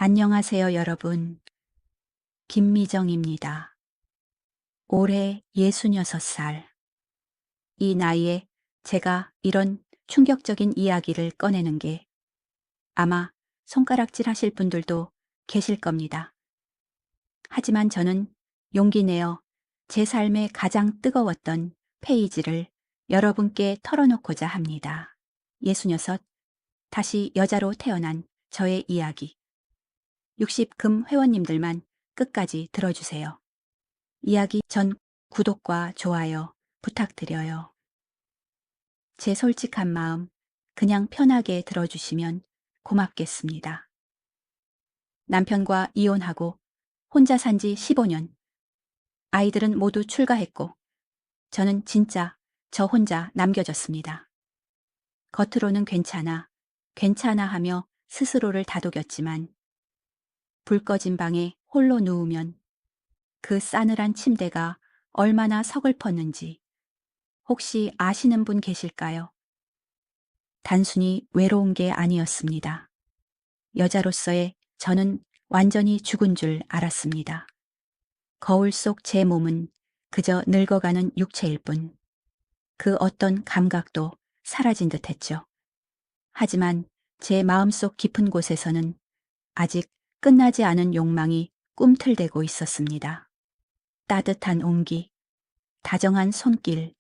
안녕하세요, 여러분. 김미정입니다. 올해 66살. 이 나이에 제가 이런 충격적인 이야기를 꺼내는 게 아마 손가락질 하실 분들도 계실 겁니다. 하지만 저는 용기 내어 제 삶의 가장 뜨거웠던 페이지를 여러분께 털어놓고자 합니다. 66, 다시 여자로 태어난 저의 이야기. 60금 회원님들만 끝까지 들어주세요. 이야기 전 구독과 좋아요 부탁드려요. 제 솔직한 마음 그냥 편하게 들어주시면 고맙겠습니다. 남편과 이혼하고 혼자 산 지 15년. 아이들은 모두 출가했고 저는 진짜 저 혼자 남겨졌습니다. 겉으로는 괜찮아, 괜찮아 하며 스스로를 다독였지만 불 꺼진 방에 홀로 누우면 그 싸늘한 침대가 얼마나 서글펐는지 혹시 아시는 분 계실까요? 단순히 외로운 게 아니었습니다. 여자로서의 저는 완전히 죽은 줄 알았습니다. 거울 속 제 몸은 그저 늙어가는 육체일 뿐, 그 어떤 감각도 사라진 듯 했죠. 하지만 제 마음속 깊은 곳에서는 아직 끝나지 않은 욕망이 꿈틀대고 있었습니다. 따뜻한 온기, 다정한 손길,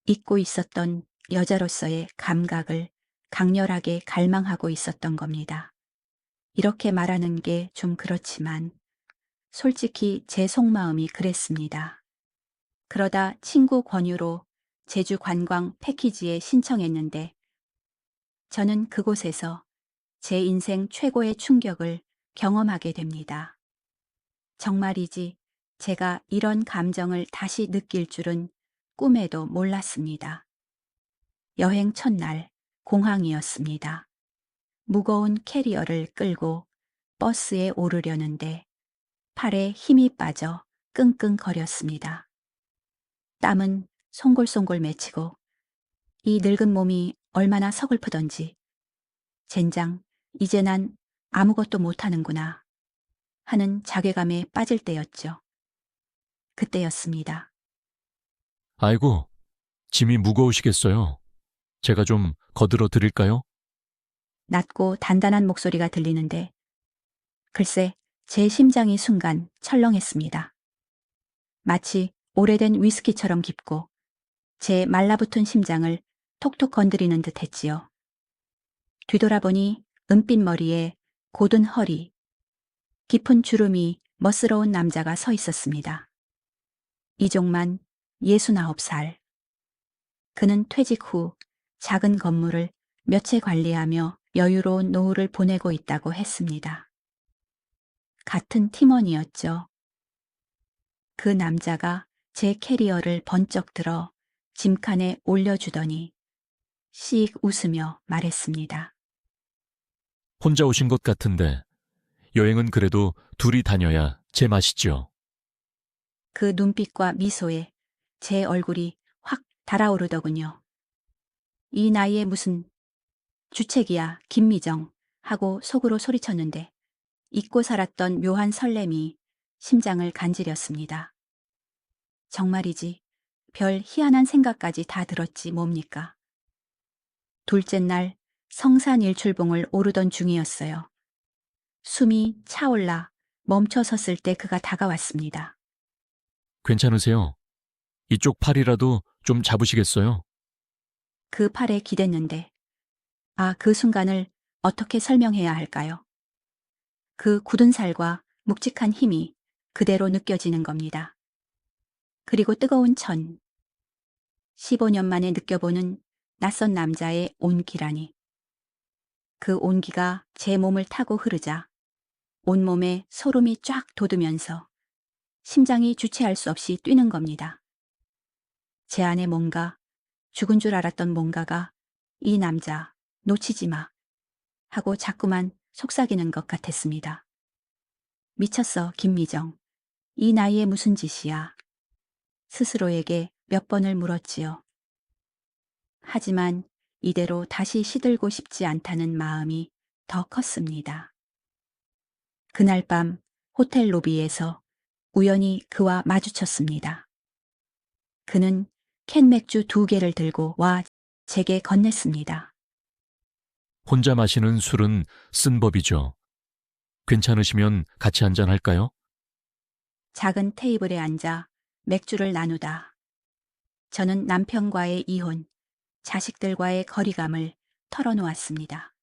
잊고 있었던 여자로서의 감각을 강렬하게 갈망하고 있었던 겁니다. 이렇게 말하는 게 좀 그렇지만 솔직히 제 속마음이 그랬습니다. 그러다 친구 권유로 제주 관광 패키지에 신청했는데 저는 그곳에서 제 인생 최고의 충격을 경험하게 됩니다. 정말이지 제가 이런 감정을 다시 느낄 줄은 꿈에도 몰랐습니다. 여행 첫날 공항이었습니다. 무거운 캐리어를 끌고 버스에 오르려는데 팔에 힘이 빠져 끙끙거렸습니다. 땀은 송골송골 맺히고 이 늙은 몸이 얼마나 서글프던지 젠장 이제 난 아무것도 못하는구나 하는 자괴감에 빠질 때였죠. 그때였습니다. 아이고, 짐이 무거우시겠어요. 제가 좀 거들어 드릴까요? 낮고 단단한 목소리가 들리는데 글쎄 제 심장이 순간 철렁했습니다. 마치 오래된 위스키처럼 깊고 제 말라붙은 심장을 톡톡 건드리는 듯 했지요. 뒤돌아보니 은빛 머리에 곧은 허리, 깊은 주름이 멋스러운 남자가 서 있었습니다. 이종만 69살. 그는 퇴직 후 작은 건물을 몇 채 관리하며 여유로운 노후를 보내고 있다고 했습니다. 같은 팀원이었죠. 그 남자가 제 캐리어를 번쩍 들어 짐칸에 올려주더니 씩 웃으며 말했습니다. 혼자 오신 것 같은데 여행은 그래도 둘이 다녀야 제맛이죠. 그 눈빛과 미소에 제 얼굴이 확 달아오르더군요. 이 나이에 무슨 주책이야, 김미정 하고 속으로 소리쳤는데 잊고 살았던 묘한 설렘이 심장을 간지렸습니다. 정말이지 별 희한한 생각까지 다 들었지 뭡니까. 둘째 날 성산일출봉을 오르던 중이었어요. 숨이 차올라 멈춰 섰을 때 그가 다가왔습니다. 괜찮으세요? 이쪽 팔이라도 좀 잡으시겠어요? 그 팔에 기댔는데 그 순간을 어떻게 설명해야 할까요? 그 굳은 살과 묵직한 힘이 그대로 느껴지는 겁니다. 그리고 뜨거운 천. 15년 만에 느껴보는 낯선 남자의 온기라니. 그 온기가 제 몸을 타고 흐르자 온몸에 소름이 쫙 돋으면서 심장이 주체할 수 없이 뛰는 겁니다. 제 안에 뭔가 죽은 줄 알았던 뭔가가 이 남자 놓치지 마 하고 자꾸만 속삭이는 것 같았습니다. 미쳤어, 김미정. 이 나이에 무슨 짓이야. 스스로에게 몇 번을 물었지요. 하지만 이대로 다시 시들고 싶지 않다는 마음이 더 컸습니다. 그날 밤 호텔 로비에서 우연히 그와 마주쳤습니다. 그는 캔 맥주 2개를 들고 와 제게 건넸습니다. 혼자 마시는 술은 쓴 법이죠. 괜찮으시면 같이 한잔 할까요? 작은 테이블에 앉아 맥주를 나누다. 저는 남편과의 이혼, 자식들과의 거리감을 털어놓았습니다.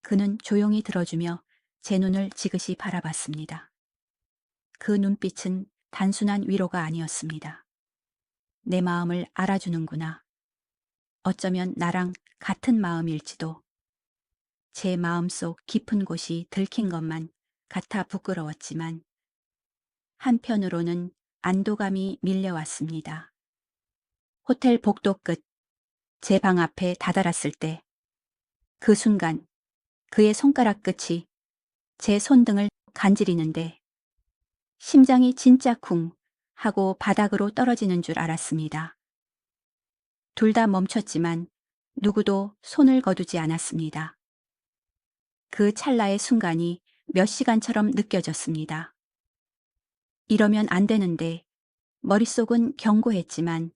그는 조용히 들어주며 제 눈을 지그시 바라봤습니다. 그 눈빛은 단순한 위로가 아니었습니다. 내 마음을 알아주는구나. 어쩌면 나랑 같은 마음일지도. 제 마음속 깊은 곳이 들킨 것만 같아 부끄러웠지만 한편으로는 안도감이 밀려왔습니다. 호텔 복도 끝, 제 방 앞에 다다랐을 때 그 순간 그의 손가락 끝이 제 손등을 간지리는데 심장이 진짜 쿵 하고 바닥으로 떨어지는 줄 알았습니다. 둘 다 멈췄지만 누구도 손을 거두지 않았습니다. 그 찰나의 순간이 몇 시간처럼 느껴졌습니다. 이러면 안 되는데 머릿속은 경고했지만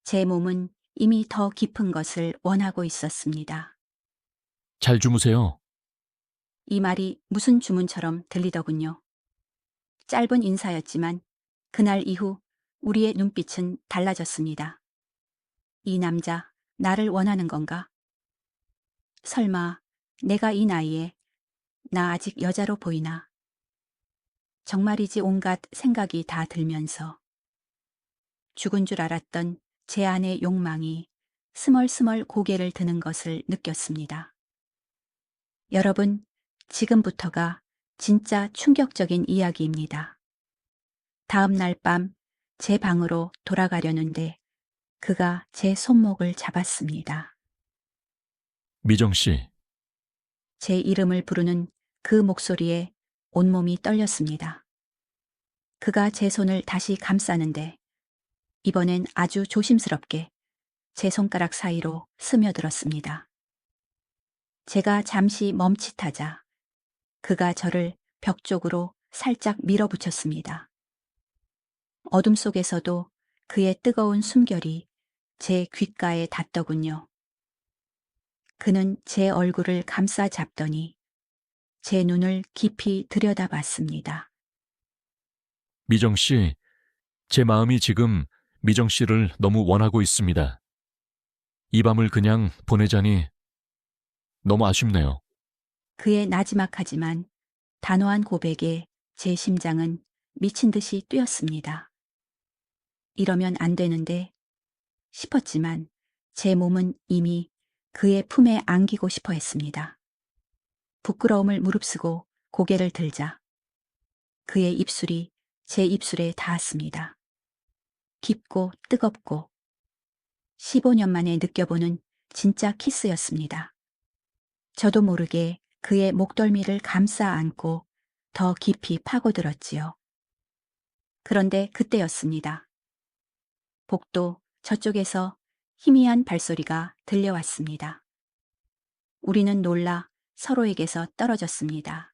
제 몸은 이미 더 깊은 것을 원하고 있었습니다. 잘 주무세요. 이 말이 무슨 주문처럼 들리더군요. 짧은 인사였지만 그날 이후 우리의 눈빛은 달라졌습니다. 이 남자 나를 원하는 건가? 설마 내가 이 나이에 나 아직 여자로 보이나? 정말이지 온갖 생각이 다 들면서 죽은 줄 알았던 제 안의 욕망이 스멀스멀 고개를 드는 것을 느꼈습니다. 여러분, 지금부터가 진짜 충격적인 이야기입니다. 다음 날 밤 제 방으로 돌아가려는데 그가 제 손목을 잡았습니다. 미정 씨, 제 이름을 부르는 그 목소리에 온몸이 떨렸습니다. 그가 제 손을 다시 감싸는데 이번엔 아주 조심스럽게 제 손가락 사이로 스며들었습니다. 제가 잠시 멈칫하자 그가 저를 벽 쪽으로 살짝 밀어붙였습니다. 어둠 속에서도 그의 뜨거운 숨결이 제 귓가에 닿더군요. 그는 제 얼굴을 감싸 잡더니 제 눈을 깊이 들여다봤습니다. 미정 씨, 제 마음이 지금 미정 씨를 너무 원하고 있습니다. 이 밤을 그냥 보내자니 너무 아쉽네요. 그의 나지막하지만 단호한 고백에 제 심장은 미친 듯이 뛰었습니다. 이러면 안 되는데 싶었지만 제 몸은 이미 그의 품에 안기고 싶어 했습니다. 부끄러움을 무릅쓰고 고개를 들자 그의 입술이 제 입술에 닿았습니다. 깊고 뜨겁고 15년 만에 느껴보는 진짜 키스였습니다. 저도 모르게 그의 목덜미를 감싸 안고 더 깊이 파고들었지요. 그런데 그때였습니다. 복도 저쪽에서 희미한 발소리가 들려왔습니다. 우리는 놀라 서로에게서 떨어졌습니다.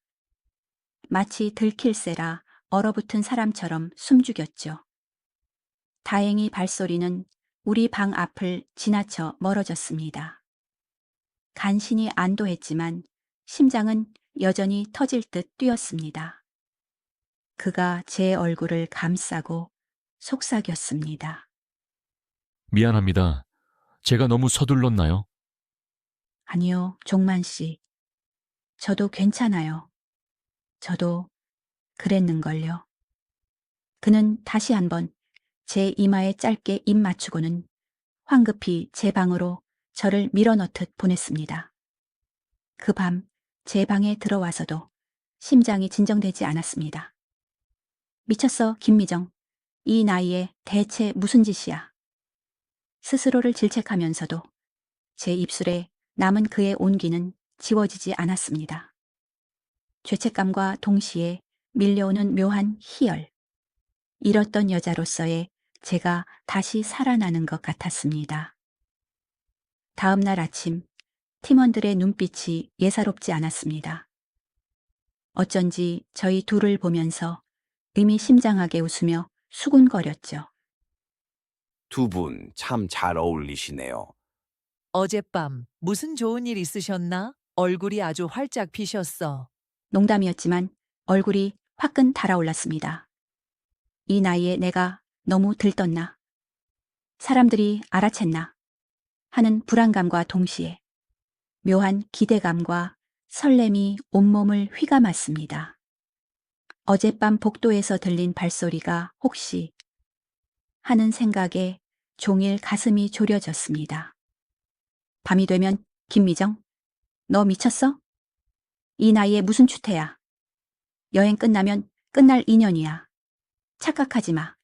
마치 들킬세라 얼어붙은 사람처럼 숨죽였죠. 다행히 발소리는 우리 방 앞을 지나쳐 멀어졌습니다. 간신히 안도했지만 심장은 여전히 터질 듯 뛰었습니다. 그가 제 얼굴을 감싸고 속삭였습니다. 미안합니다. 제가 너무 서둘렀나요? 아니요, 종만 씨. 저도 괜찮아요. 저도 그랬는걸요. 그는 다시 한번 제 이마에 짧게 입 맞추고는 황급히 제 방으로 저를 밀어넣듯 보냈습니다. 그 밤 제 방에 들어와서도 심장이 진정되지 않았습니다. 미쳤어, 김미정. 이 나이에 대체 무슨 짓이야. 스스로를 질책하면서도 제 입술에 남은 그의 온기는 지워지지 않았습니다. 죄책감과 동시에 밀려오는 묘한 희열. 잃었던 여자로서의 제가 다시 살아나는 것 같았습니다. 다음 날 아침 팀원들의 눈빛이 예사롭지 않았습니다. 어쩐지 저희 둘을 보면서 의미심장하게 웃으며 수군거렸죠. 두 분 참 잘 어울리시네요. 어젯밤 무슨 좋은 일 있으셨나? 얼굴이 아주 활짝 피셨어. 농담이었지만 얼굴이 화끈 달아올랐습니다. 이 나이에 내가 너무 들떴나? 사람들이 알아챘나? 하는 불안감과 동시에 묘한 기대감과 설렘이 온몸을 휘감았습니다. 어젯밤 복도에서 들린 발소리가 혹시 하는 생각에 종일 가슴이 졸여졌습니다. 밤이 되면 김미정, 너 미쳤어? 이 나이에 무슨 추태야? 여행 끝나면 끝날 인연이야. 착각하지 마.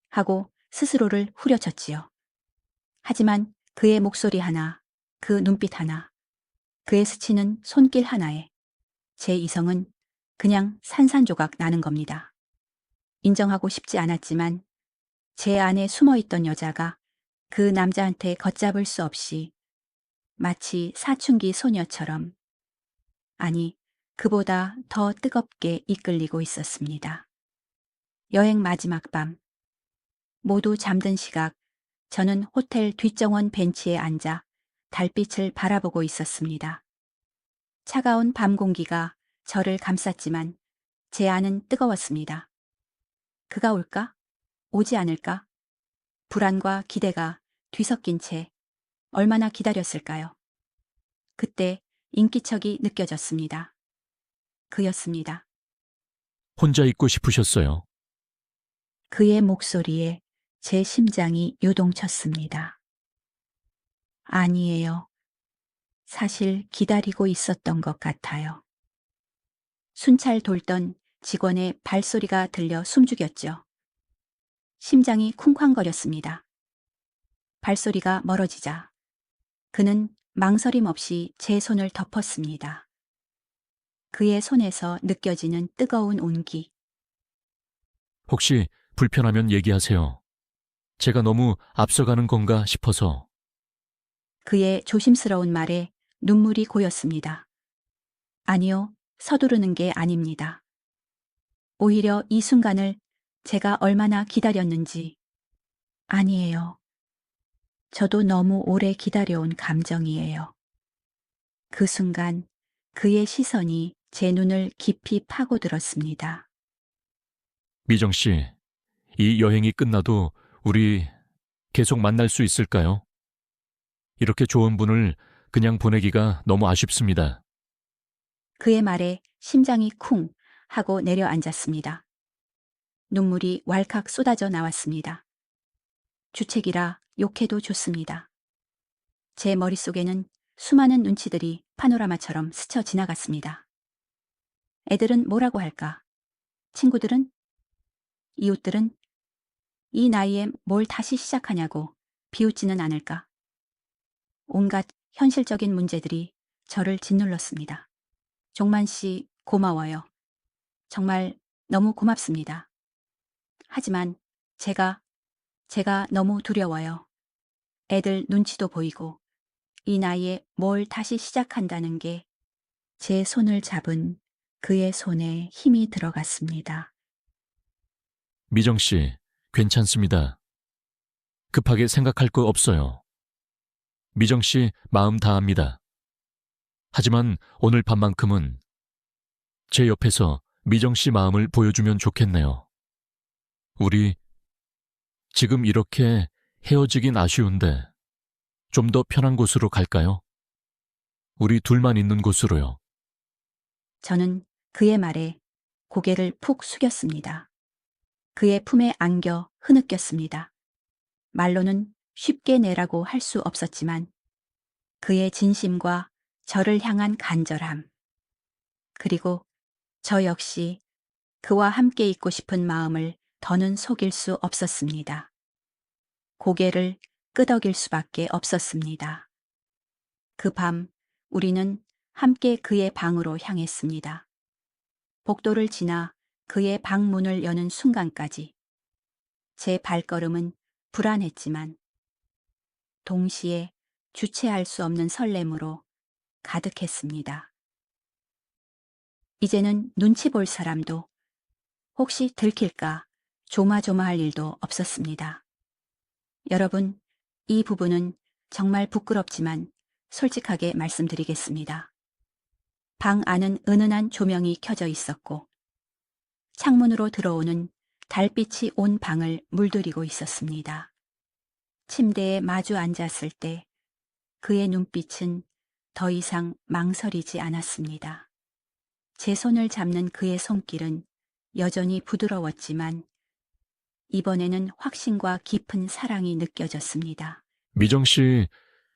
하고 스스로를 후려쳤지요. 하지만 그의 목소리 하나, 그 눈빛 하나, 그의 스치는 손길 하나에 제 이성은 그냥 산산조각 나는 겁니다. 인정하고 싶지 않았지만 제 안에 숨어있던 여자가 그 남자한테 걷잡을 수 없이 마치 사춘기 소녀처럼, 아니, 그보다 더 뜨겁게 이끌리고 있었습니다. 여행 마지막 밤, 모두 잠든 시각, 저는 호텔 뒷정원 벤치에 앉아 달빛을 바라보고 있었습니다. 차가운 밤 공기가 저를 감쌌지만 제 안은 뜨거웠습니다. 그가 올까? 오지 않을까? 불안과 기대가 뒤섞인 채 얼마나 기다렸을까요? 그때 인기척이 느껴졌습니다. 그였습니다. 혼자 있고 싶으셨어요. 그의 목소리에 제 심장이 요동쳤습니다. 아니에요. 사실 기다리고 있었던 것 같아요. 순찰 돌던 직원의 발소리가 들려 숨죽였죠. 심장이 쿵쾅거렸습니다. 발소리가 멀어지자 그는 망설임 없이 제 손을 덮었습니다. 그의 손에서 느껴지는 뜨거운 온기. 혹시 불편하면 얘기하세요. 제가 너무 앞서가는 건가 싶어서. 그의 조심스러운 말에 눈물이 고였습니다. 아니요, 서두르는 게 아닙니다. 오히려 이 순간을 제가 얼마나 기다렸는지. 아니에요. 저도 너무 오래 기다려온 감정이에요. 그 순간 그의 시선이 제 눈을 깊이 파고들었습니다. 미정 씨, 이 여행이 끝나도 우리 계속 만날 수 있을까요? 이렇게 좋은 분을 그냥 보내기가 너무 아쉽습니다. 그의 말에 심장이 쿵 하고 내려앉았습니다. 눈물이 왈칵 쏟아져 나왔습니다. 주책이라 욕해도 좋습니다. 제 머릿속에는 수많은 눈치들이 파노라마처럼 스쳐 지나갔습니다. 애들은 뭐라고 할까? 친구들은? 이웃들은? 이 나이에 뭘 다시 시작하냐고 비웃지는 않을까? 온갖 현실적인 문제들이 저를 짓눌렀습니다. 종만 씨, 고마워요. 정말 너무 고맙습니다. 하지만 제가 너무 두려워요. 애들 눈치도 보이고 이 나이에 뭘 다시 시작한다는 게 제 손을 잡은 그의 손에 힘이 들어갔습니다. 미정 씨, 괜찮습니다. 급하게 생각할 거 없어요. 미정 씨 마음 다합니다. 하지만 오늘 밤만큼은 제 옆에서 미정 씨 마음을 보여주면 좋겠네요. 우리 지금 이렇게 헤어지긴 아쉬운데 좀 더 편한 곳으로 갈까요? 우리 둘만 있는 곳으로요. 저는 그의 말에 고개를 푹 숙였습니다. 그의 품에 안겨 흐느꼈습니다. 말로는 쉽게 내라고 할 수 없었지만 그의 진심과 저를 향한 간절함, 그리고 저 역시 그와 함께 있고 싶은 마음을 더는 속일 수 없었습니다. 고개를 끄덕일 수밖에 없었습니다. 그 밤 우리는 함께 그의 방으로 향했습니다. 복도를 지나 그의 방 문을 여는 순간까지 제 발걸음은 불안했지만 동시에 주체할 수 없는 설렘으로 가득했습니다. 이제는 눈치 볼 사람도 혹시 들킬까 조마조마할 일도 없었습니다. 여러분, 이 부분은 정말 부끄럽지만 솔직하게 말씀드리겠습니다. 방 안은 은은한 조명이 켜져 있었고 창문으로 들어오는 달빛이 온 방을 물들이고 있었습니다. 침대에 마주 앉았을 때 그의 눈빛은 더 이상 망설이지 않았습니다. 제 손을 잡는 그의 손길은 여전히 부드러웠지만 이번에는 확신과 깊은 사랑이 느껴졌습니다. 미정 씨,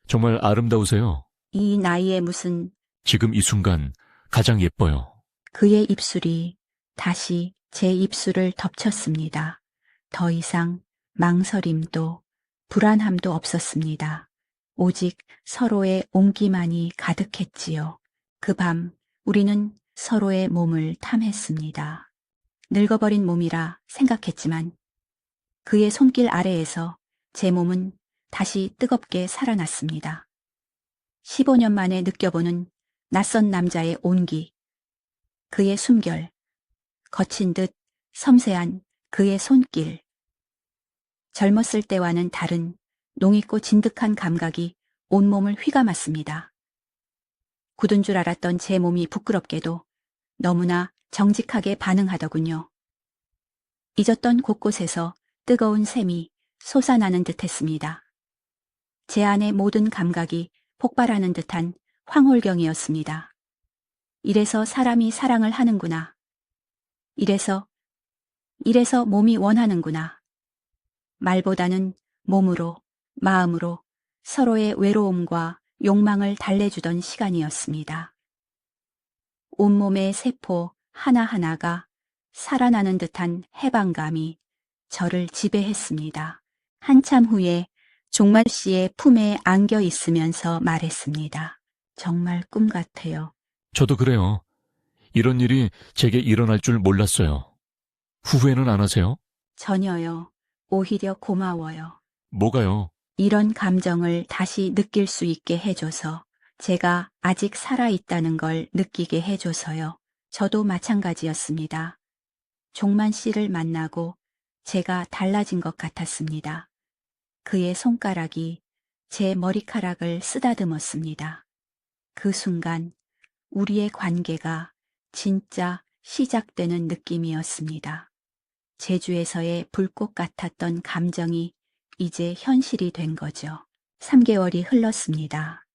정말 아름다우세요. 이 나이에 무슨 지금 이 순간 가장 예뻐요. 그의 입술이 다시 제 입술을 덮쳤습니다. 더 이상 망설임도 불안함도 없었습니다. 오직 서로의 온기만이 가득했지요. 그 밤 우리는 서로의 몸을 탐했습니다. 늙어버린 몸이라 생각했지만 그의 손길 아래에서 제 몸은 다시 뜨겁게 살아났습니다. 15년 만에 느껴보는 낯선 남자의 온기, 그의 숨결, 거친 듯 섬세한 그의 손길. 젊었을 때와는 다른 농있고 진득한 감각이 온몸을 휘감았습니다. 굳은 줄 알았던 제 몸이 부끄럽게도 너무나 정직하게 반응하더군요. 잊었던 곳곳에서 뜨거운 샘이 솟아나는 듯했습니다. 제 안의 모든 감각이 폭발하는 듯한 황홀경이었습니다. 이래서 사람이 사랑을 하는구나. 이래서 몸이 원하는구나. 말보다는 몸으로, 마음으로 서로의 외로움과 욕망을 달래주던 시간이었습니다. 온몸의 세포 하나하나가 살아나는 듯한 해방감이 저를 지배했습니다. 한참 후에 종만 씨의 품에 안겨 있으면서 말했습니다. 정말 꿈 같아요. 저도 그래요. 이런 일이 제게 일어날 줄 몰랐어요. 후회는 안 하세요? 전혀요. 오히려 고마워요. 뭐가요? 이런 감정을 다시 느낄 수 있게 해줘서, 제가 아직 살아있다는 걸 느끼게 해줘서요. 저도 마찬가지였습니다. 종만 씨를 만나고 제가 달라진 것 같았습니다. 그의 손가락이 제 머리카락을 쓰다듬었습니다. 그 순간 우리의 관계가 진짜 시작되는 느낌이었습니다. 제주에서의 불꽃 같았던 감정이 이제 현실이 된 거죠. 3개월이 흘렀습니다.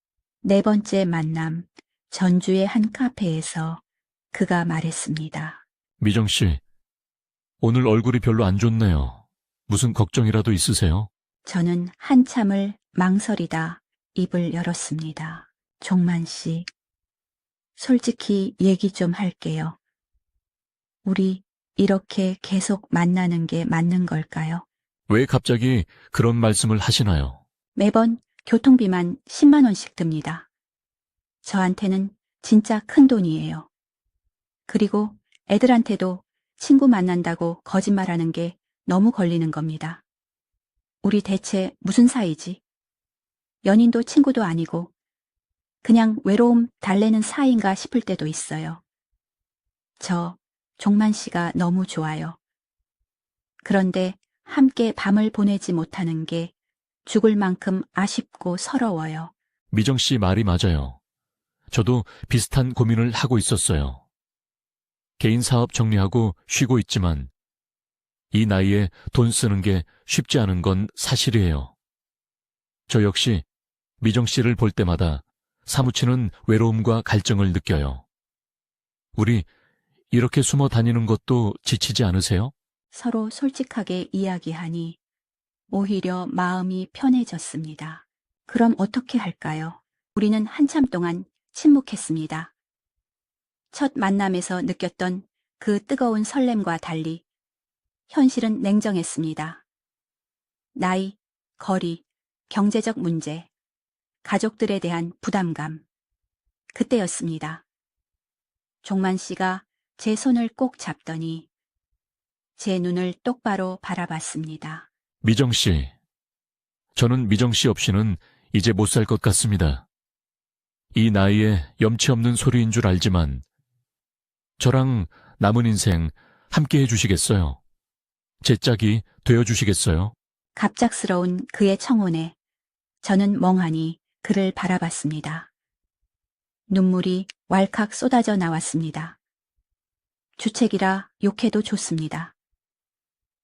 4번째 만남, 전주의 한 카페에서 그가 말했습니다. 미정 씨, 오늘 얼굴이 별로 안 좋네요. 무슨 걱정이라도 있으세요? 저는 한참을 망설이다 입을 열었습니다. 종만 씨, 솔직히 얘기 좀 할게요. 우리 이렇게 계속 만나는 게 맞는 걸까요? 왜 갑자기 그런 말씀을 하시나요? 매번 교통비만 10만 원씩 듭니다. 저한테는 진짜 큰 돈이에요. 그리고 애들한테도 친구 만난다고 거짓말하는 게 너무 걸리는 겁니다. 우리 대체 무슨 사이지? 연인도 친구도 아니고 그냥 외로움 달래는 사이인가 싶을 때도 있어요. 저 종만 씨가 너무 좋아요. 그런데 함께 밤을 보내지 못하는 게 죽을 만큼 아쉽고 서러워요. 미정 씨 말이 맞아요. 저도 비슷한 고민을 하고 있었어요. 개인 사업 정리하고 쉬고 있지만 이 나이에 돈 쓰는 게 쉽지 않은 건 사실이에요. 저 역시 미정 씨를 볼 때마다 사무치는 외로움과 갈증을 느껴요. 우리 이렇게 숨어 다니는 것도 지치지 않으세요? 서로 솔직하게 이야기하니 오히려 마음이 편해졌습니다. 그럼 어떻게 할까요? 우리는 한참 동안 침묵했습니다. 첫 만남에서 느꼈던 그 뜨거운 설렘과 달리 현실은 냉정했습니다. 나이, 거리, 경제적 문제, 가족들에 대한 부담감. 그때였습니다. 종만 씨가 제 손을 꼭 잡더니 제 눈을 똑바로 바라봤습니다. 미정 씨, 저는 미정 씨 없이는 이제 못 살 것 같습니다. 이 나이에 염치 없는 소리인 줄 알지만 저랑 남은 인생 함께 해주시겠어요? 제 짝이 되어주시겠어요? 갑작스러운 그의 청혼에 저는 멍하니 그를 바라봤습니다. 눈물이 왈칵 쏟아져 나왔습니다. 주책이라 욕해도 좋습니다.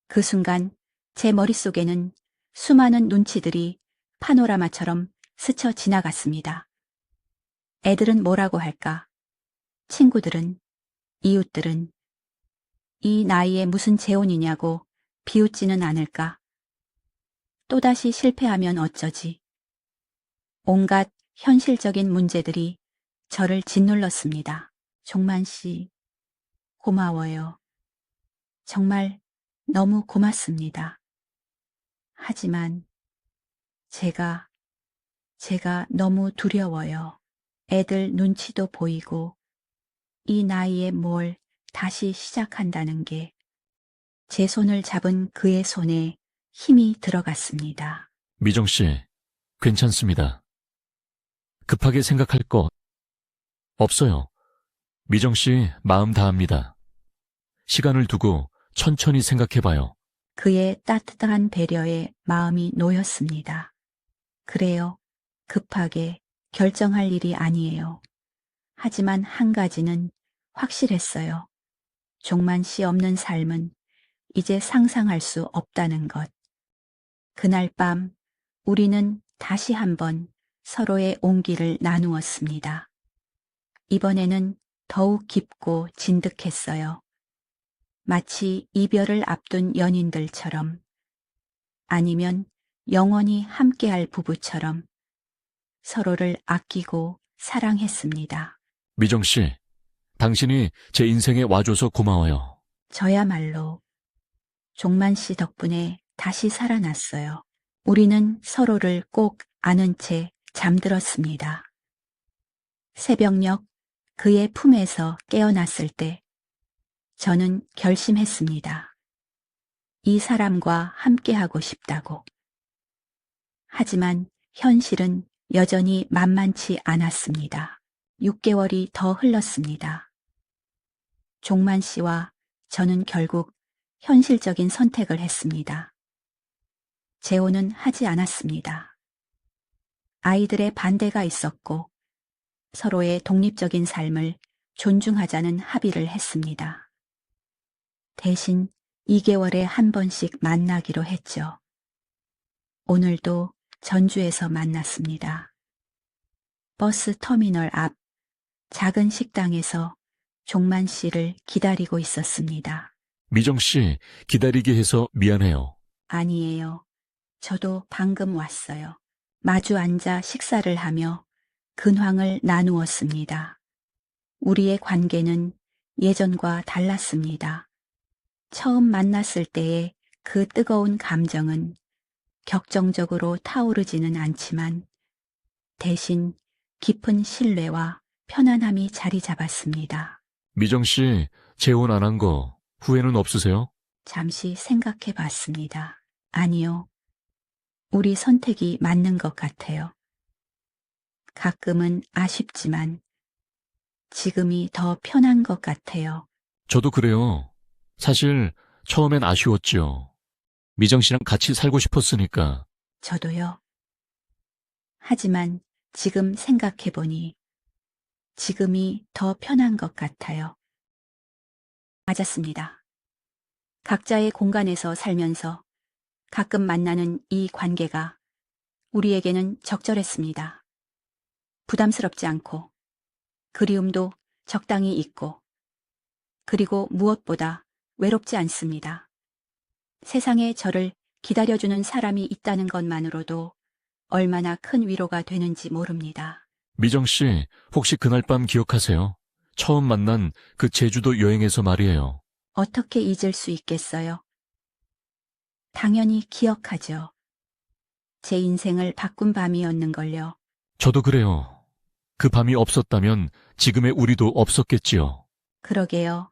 그 순간 제 머릿속에는 수많은 눈치들이 파노라마처럼 스쳐 지나갔습니다. 애들은 뭐라고 할까? 친구들은, 이웃들은 이 나이에 무슨 재혼이냐고 비웃지는 않을까? 또다시 실패하면 어쩌지? 온갖 현실적인 문제들이 저를 짓눌렀습니다. 종만 씨, 고마워요. 정말 너무 고맙습니다. 하지만 제가 너무 두려워요. 애들 눈치도 보이고 이 나이에 뭘 다시 시작한다는 게 제 손을 잡은 그의 손에 힘이 들어갔습니다. 미정 씨, 괜찮습니다. 급하게 생각할 거 없어요. 미정 씨 마음 다합니다. 시간을 두고 천천히 생각해봐요. 그의 따뜻한 배려에 마음이 놓였습니다. 그래요. 급하게 결정할 일이 아니에요. 하지만 한 가지는 확실했어요. 종만 씨 없는 삶은 이제 상상할 수 없다는 것. 그날 밤 우리는 다시 한번 서로의 온기를 나누었습니다. 이번에는 더욱 깊고 진득했어요. 마치 이별을 앞둔 연인들처럼, 아니면 영원히 함께할 부부처럼 서로를 아끼고 사랑했습니다. 미정 씨, 당신이 제 인생에 와줘서 고마워요. 저야말로 종만 씨 덕분에 다시 살아났어요. 우리는 서로를 꼭 안은 채 잠들었습니다. 새벽녘 그의 품에서 깨어났을 때 저는 결심했습니다. 이 사람과 함께하고 싶다고. 하지만 현실은 여전히 만만치 않았습니다. 6개월이 더 흘렀습니다. 종만 씨와 저는 결국 현실적인 선택을 했습니다. 재혼은 하지 않았습니다. 아이들의 반대가 있었고 서로의 독립적인 삶을 존중하자는 합의를 했습니다. 대신 2개월에 한 번씩 만나기로 했죠. 오늘도 전주에서 만났습니다. 버스 터미널 앞 작은 식당에서 종만 씨를 기다리고 있었습니다. 미정 씨, 기다리게 해서 미안해요. 아니에요. 저도 방금 왔어요. 마주 앉아 식사를 하며 근황을 나누었습니다. 우리의 관계는 예전과 달랐습니다. 처음 만났을 때의 그 뜨거운 감정은 격정적으로 타오르지는 않지만 대신 깊은 신뢰와 편안함이 자리 잡았습니다. 미정 씨, 재혼 안 한 거 후회는 없으세요? 잠시 생각해 봤습니다. 아니요. 우리 선택이 맞는 것 같아요. 가끔은 아쉽지만 지금이 더 편한 것 같아요. 저도 그래요. 사실 처음엔 아쉬웠죠. 미정 씨랑 같이 살고 싶었으니까. 저도요. 하지만 지금 생각해보니 지금이 더 편한 것 같아요. 맞았습니다. 각자의 공간에서 살면서 가끔 만나는 이 관계가 우리에게는 적절했습니다. 부담스럽지 않고 그리움도 적당히 있고 그리고 무엇보다 외롭지 않습니다. 세상에 저를 기다려주는 사람이 있다는 것만으로도 얼마나 큰 위로가 되는지 모릅니다. 미정 씨, 혹시 그날 밤 기억하세요? 처음 만난 그 제주도 여행에서 말이에요. 어떻게 잊을 수 있겠어요? 당연히 기억하죠. 제 인생을 바꾼 밤이었는걸요. 저도 그래요. 그 밤이 없었다면 지금의 우리도 없었겠지요. 그러게요.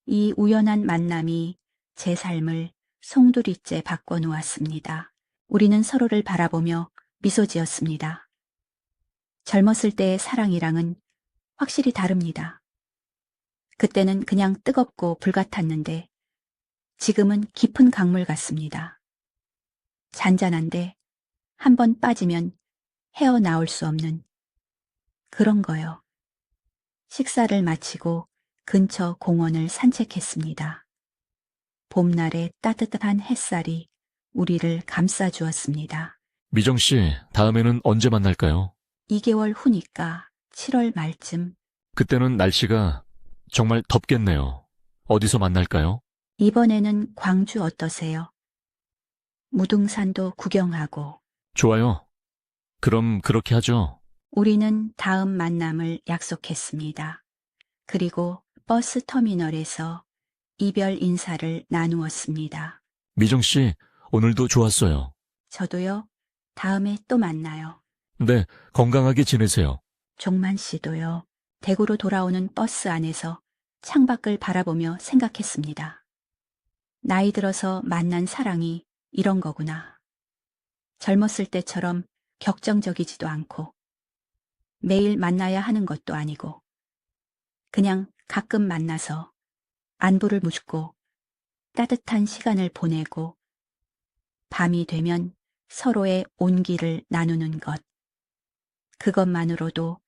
이 우연한 만남이 제 삶을 송두리째 바꿔놓았습니다. 우리는 서로를 바라보며 미소 지었습니다. 젊었을 때의 사랑이랑은 확실히 다릅니다. 그때는 그냥 뜨겁고 불같았는데 지금은 깊은 강물 같습니다. 잔잔한데 한 번 빠지면 헤어나올 수 없는 그런 거요. 식사를 마치고 근처 공원을 산책했습니다. 봄날의 따뜻한 햇살이 우리를 감싸주었습니다. 미정 씨, 다음에는 언제 만날까요? 2개월 후니까 7월 말쯤. 그때는 날씨가 정말 덥겠네요. 어디서 만날까요? 이번에는 광주 어떠세요? 무등산도 구경하고. 좋아요. 그럼 그렇게 하죠. 우리는 다음 만남을 약속했습니다. 그리고 버스 터미널에서 이별 인사를 나누었습니다. 미정 씨, 오늘도 좋았어요. 저도요. 다음에 또 만나요. 네, 건강하게 지내세요. 종만 씨도요. 대구로 돌아오는 버스 안에서 창밖을 바라보며 생각했습니다. 나이 들어서 만난 사랑이 이런 거구나. 젊었을 때처럼 격정적이지도 않고 매일 만나야 하는 것도 아니고 그냥 가끔 만나서 안부를 묻고 따뜻한 시간을 보내고 밤이 되면 서로의 온기를 나누는 것. 그것만으로도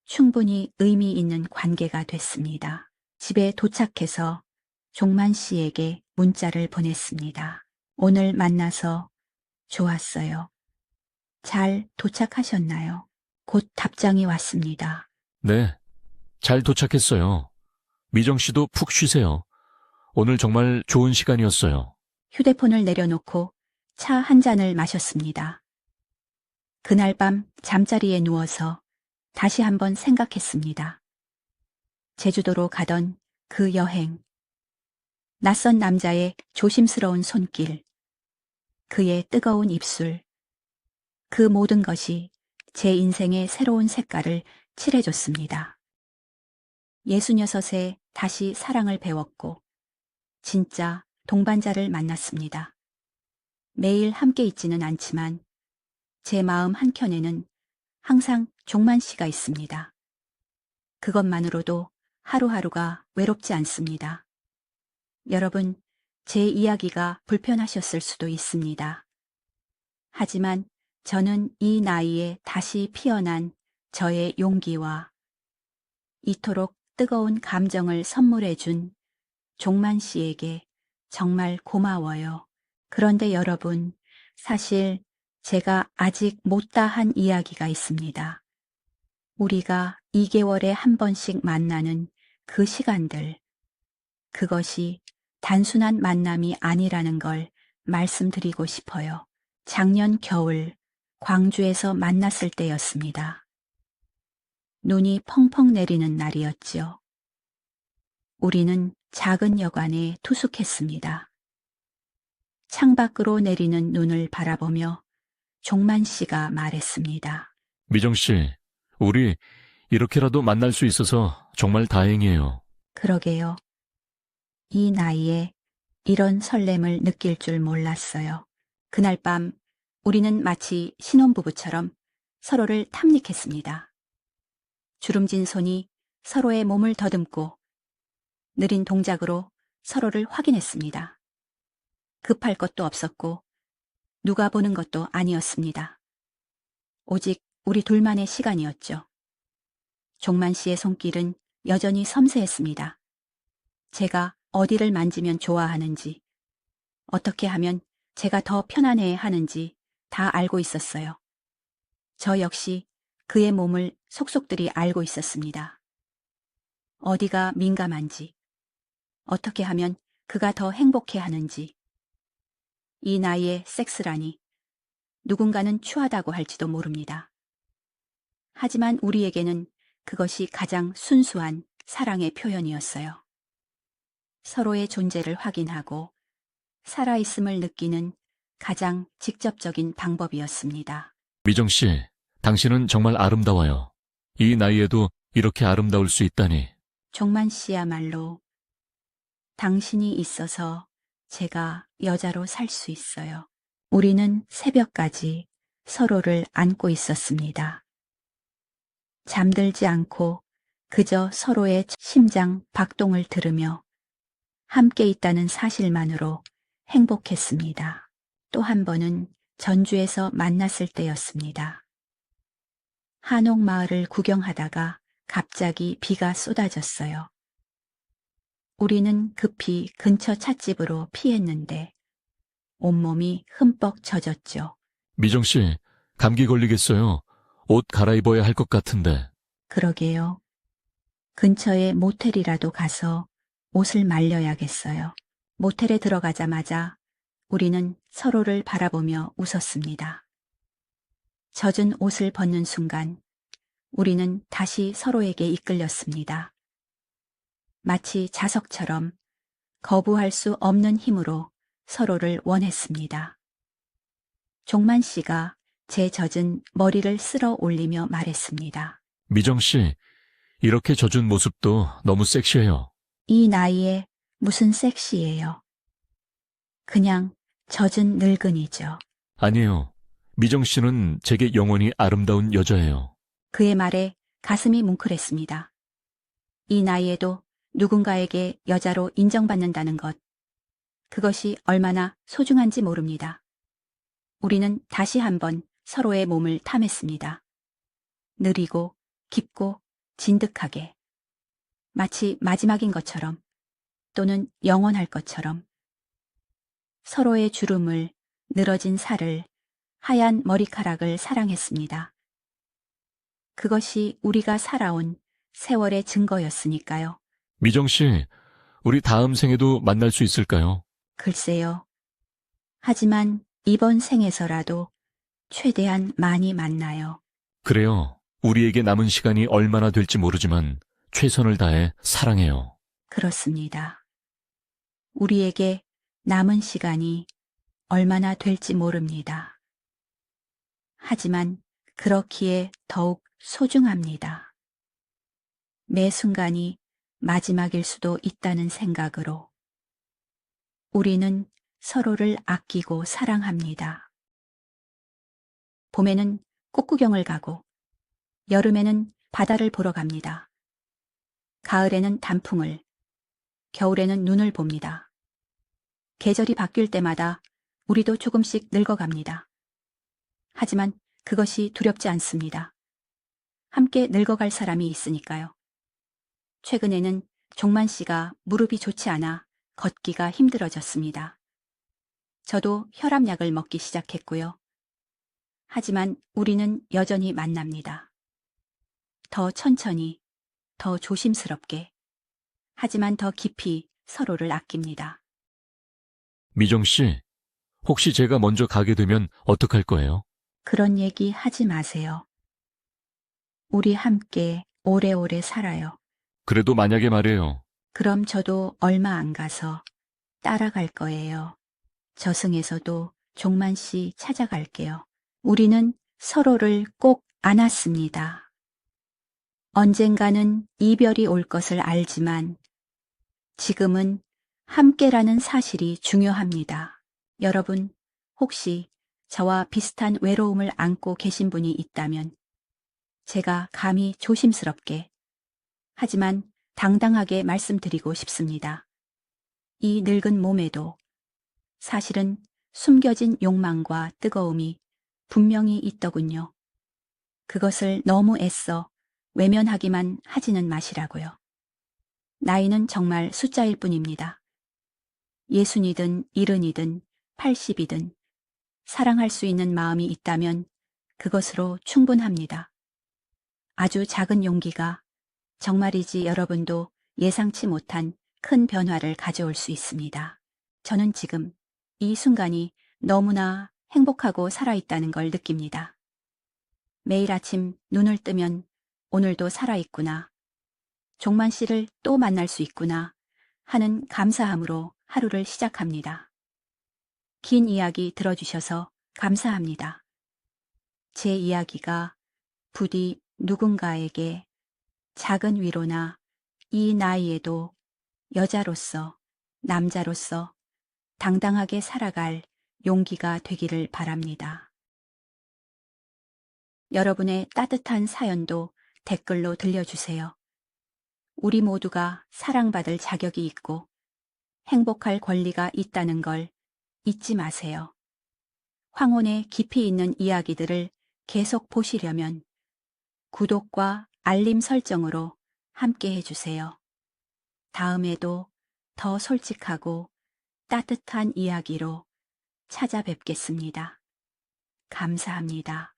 충분히 의미 있는 관계가 됐습니다. 집에 도착해서 종만 씨에게 문자를 보냈습니다. 오늘 만나서 좋았어요. 잘 도착하셨나요? 곧 답장이 왔습니다. 네, 잘 도착했어요. 미정 씨도 푹 쉬세요. 오늘 정말 좋은 시간이었어요. 휴대폰을 내려놓고 차 한 잔을 마셨습니다. 그날 밤 잠자리에 누워서 다시 한번 생각했습니다. 제주도로 가던 그 여행, 낯선 남자의 조심스러운 손길, 그의 뜨거운 입술, 그 모든 것이 제 인생의 새로운 색깔을 칠해줬습니다. 66에 다시 사랑을 배웠고 진짜 동반자를 만났습니다. 매일 함께 있지는 않지만 제 마음 한켠에는 항상 종만 씨가 있습니다. 그것만으로도 하루하루가 외롭지 않습니다. 여러분, 제 이야기가 불편하셨을 수도 있습니다. 하지만 저는 이 나이에 다시 피어난 저의 용기와 이토록 뜨거운 감정을 선물해준 종만 씨에게 정말 고마워요. 그런데 여러분, 사실 제가 아직 못다한 이야기가 있습니다. 우리가 2개월에 한 번씩 만나는 그 시간들, 그것이 단순한 만남이 아니라는 걸 말씀드리고 싶어요. 작년 겨울 광주에서 만났을 때였습니다. 눈이 펑펑 내리는 날이었지요. 우리는 작은 여관에 투숙했습니다. 창밖으로 내리는 눈을 바라보며 종만 씨가 말했습니다. 미정 씨, 우리 이렇게라도 만날 수 있어서 정말 다행이에요. 그러게요. 이 나이에 이런 설렘을 느낄 줄 몰랐어요. 그날 밤 우리는 마치 신혼부부처럼 서로를 탐닉했습니다. 주름진 손이 서로의 몸을 더듬고 느린 동작으로 서로를 확인했습니다. 급할 것도 없었고 누가 보는 것도 아니었습니다. 오직 우리 둘만의 시간이었죠. 종만 씨의 손길은 여전히 섬세했습니다. 제가 어디를 만지면 좋아하는지, 어떻게 하면 제가 더 편안해 하는지 다 알고 있었어요. 저 역시 그의 몸을 속속들이 알고 있었습니다. 어디가 민감한지, 어떻게 하면 그가 더 행복해 하는지. 이 나이에 섹스라니 누군가는 추하다고 할지도 모릅니다. 하지만 우리에게는 그것이 가장 순수한 사랑의 표현이었어요. 서로의 존재를 확인하고 살아있음을 느끼는 가장 직접적인 방법이었습니다. 미정 씨, 당신은 정말 아름다워요. 이 나이에도 이렇게 아름다울 수 있다니. 종만 씨야말로 당신이 있어서 제가 여자로 살 수 있어요. 우리는 새벽까지 서로를 안고 있었습니다. 잠들지 않고 그저 서로의 심장 박동을 들으며 함께 있다는 사실만으로 행복했습니다. 또 한 번은 전주에서 만났을 때였습니다. 한옥마을을 구경하다가 갑자기 비가 쏟아졌어요. 우리는 급히 근처 찻집으로 피했는데 온몸이 흠뻑 젖었죠. 미정 씨, 감기 걸리겠어요. 옷 갈아입어야 할 것 같은데. 그러게요. 근처에 모텔이라도 가서 옷을 말려야겠어요. 모텔에 들어가자마자 우리는 서로를 바라보며 웃었습니다. 젖은 옷을 벗는 순간 우리는 다시 서로에게 이끌렸습니다. 마치 자석처럼 거부할 수 없는 힘으로 서로를 원했습니다. 종만 씨가 제 젖은 머리를 쓸어 올리며 말했습니다. 미정 씨, 이렇게 젖은 모습도 너무 섹시해요. 이 나이에 무슨 섹시예요. 그냥 젖은 늙은이죠. 아니에요. 미정 씨는 제게 영원히 아름다운 여자예요. 그의 말에 가슴이 뭉클했습니다. 이 나이에도 누군가에게 여자로 인정받는다는 것, 그것이 얼마나 소중한지 모릅니다. 우리는 다시 한번 서로의 몸을 탐했습니다. 느리고 깊고 진득하게, 마치 마지막인 것처럼 또는 영원할 것처럼 서로의 주름을, 늘어진 살을, 하얀 머리카락을 사랑했습니다. 그것이 우리가 살아온 세월의 증거였으니까요. 미정 씨, 우리 다음 생에도 만날 수 있을까요? 글쎄요. 하지만 이번 생에서라도 최대한 많이 만나요. 그래요. 우리에게 남은 시간이 얼마나 될지 모르지만 최선을 다해 사랑해요. 그렇습니다. 우리에게 남은 시간이 얼마나 될지 모릅니다. 하지만 그렇기에 더욱 소중합니다. 매 순간이 마지막일 수도 있다는 생각으로 우리는 서로를 아끼고 사랑합니다. 봄에는 꽃구경을 가고 여름에는 바다를 보러 갑니다. 가을에는 단풍을, 겨울에는 눈을 봅니다. 계절이 바뀔 때마다 우리도 조금씩 늙어갑니다. 하지만 그것이 두렵지 않습니다. 함께 늙어갈 사람이 있으니까요. 최근에는 종만 씨가 무릎이 좋지 않아 걷기가 힘들어졌습니다. 저도 혈압약을 먹기 시작했고요. 하지만 우리는 여전히 만납니다. 더 천천히, 더 조심스럽게, 하지만 더 깊이 서로를 아낍니다. 미정 씨, 혹시 제가 먼저 가게 되면 어떡할 거예요? 그런 얘기 하지 마세요. 우리 함께 오래오래 살아요. 그래도 만약에 말이에요. 그럼 저도 얼마 안 가서 따라갈 거예요. 저승에서도 종만 씨 찾아갈게요. 우리는 서로를 꼭 안았습니다. 언젠가는 이별이 올 것을 알지만 지금은 함께라는 사실이 중요합니다. 여러분, 혹시 저와 비슷한 외로움을 안고 계신 분이 있다면 제가 감히 조심스럽게 하지만 당당하게 말씀드리고 싶습니다. 이 늙은 몸에도 사실은 숨겨진 욕망과 뜨거움이 분명히 있더군요. 그것을 너무 애써 외면하기만 하지는 마시라고요. 나이는 정말 숫자일 뿐입니다. 60이든 70이든 80이든 사랑할 수 있는 마음이 있다면 그것으로 충분합니다. 아주 작은 용기가 정말이지 여러분도 예상치 못한 큰 변화를 가져올 수 있습니다. 저는 지금 이 순간이 너무나 행복하고 살아있다는 걸 느낍니다. 매일 아침 눈을 뜨면 오늘도 살아있구나. 종만 씨를 또 만날 수 있구나 하는 감사함으로 하루를 시작합니다. 긴 이야기 들어주셔서 감사합니다. 제 이야기가 부디 누군가에게 작은 위로나 이 나이에도 여자로서, 남자로서 당당하게 살아갈 용기가 되기를 바랍니다. 여러분의 따뜻한 사연도 댓글로 들려주세요. 우리 모두가 사랑받을 자격이 있고 행복할 권리가 있다는 걸 잊지 마세요. 황혼의 깊이 있는 이야기들을 계속 보시려면 구독과 알림 설정으로 함께 해주세요. 다음에도 더 솔직하고 따뜻한 이야기로 찾아뵙겠습니다. 감사합니다.